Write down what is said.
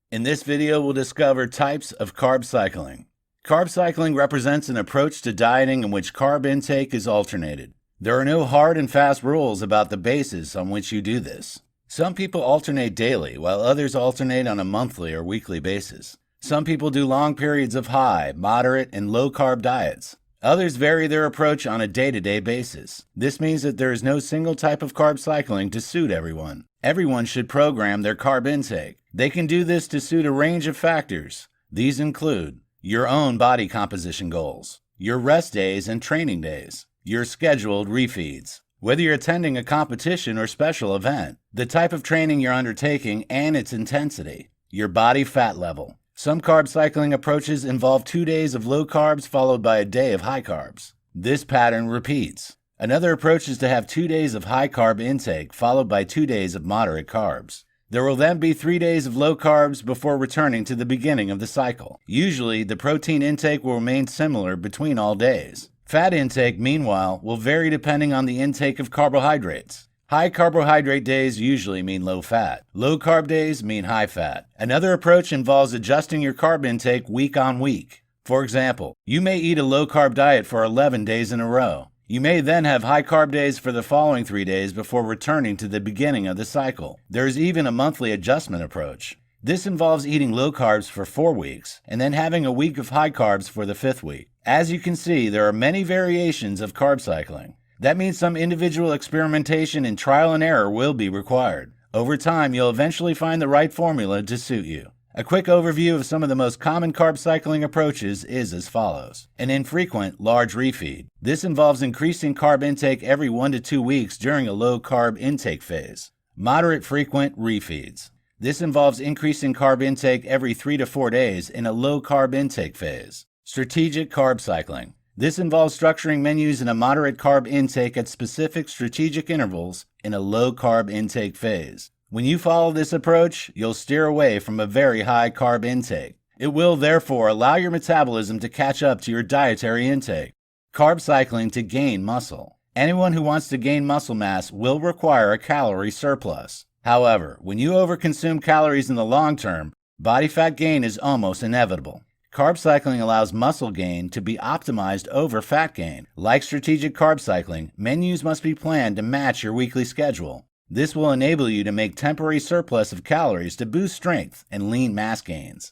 In this video, we'll discover types of carb cycling. Carb cycling represents an approach to dieting in which carb intake is alternated. There are no hard and fast rules about the basis on which you do this. Some people alternate daily, while others alternate on a monthly or weekly basis. Some people do long periods of high, moderate, and low-carb diets. Others vary their approach on a day-to-day basis. This means that there is no single type of carb cycling to suit everyone. Everyone should program their carb intake. They can do this to suit a range of factors. These include your own body composition goals, your rest days and training days, your scheduled refeeds, whether you're attending a competition or special event, the type of training you're undertaking and its intensity, your body fat level. Some carb cycling approaches involve 2 days of low carbs followed by a day of high carbs. This pattern repeats. Another approach is to have 2 days of high carb intake followed by 2 days of moderate carbs. There will then be 3 days of low carbs before returning to the beginning of the cycle. Usually, the protein intake will remain similar between all days. Fat intake, meanwhile, will vary depending on the intake of carbohydrates. High carbohydrate days usually mean low fat. Low carb days mean high fat. Another approach involves adjusting your carb intake week on week. For example, you may eat a low carb diet for 11 days in a row. You may then have high carb days for the following 3 days before returning to the beginning of the cycle. There is even a monthly adjustment approach. This involves eating low carbs for 4 weeks and then having a week of high carbs for the 5th week. As you can see, there are many variations of carb cycling. That means some individual experimentation and trial and error will be required. Over time, you'll eventually find the right formula to suit you. A quick overview of some of the most common carb cycling approaches is as follows. An infrequent, large refeed. This involves increasing carb intake every 1 to 2 weeks during a low carb intake phase. Moderate frequent refeeds. This involves increasing carb intake every 3 to 4 days in a low carb intake phase. Strategic carb cycling. This involves structuring menus in a moderate carb intake at specific strategic intervals in a low carb intake phase. When you follow this approach, you'll steer away from a very high carb intake. It will therefore allow your metabolism to catch up to your dietary intake. Carb cycling to gain muscle. Anyone who wants to gain muscle mass will require a calorie surplus. However, when you overconsume calories in the long term, body fat gain is almost inevitable. Carb cycling allows muscle gain to be optimized over fat gain. Like strategic carb cycling, menus must be planned to match your weekly schedule. This will enable you to make temporary surplus of calories to boost strength and lean mass gains.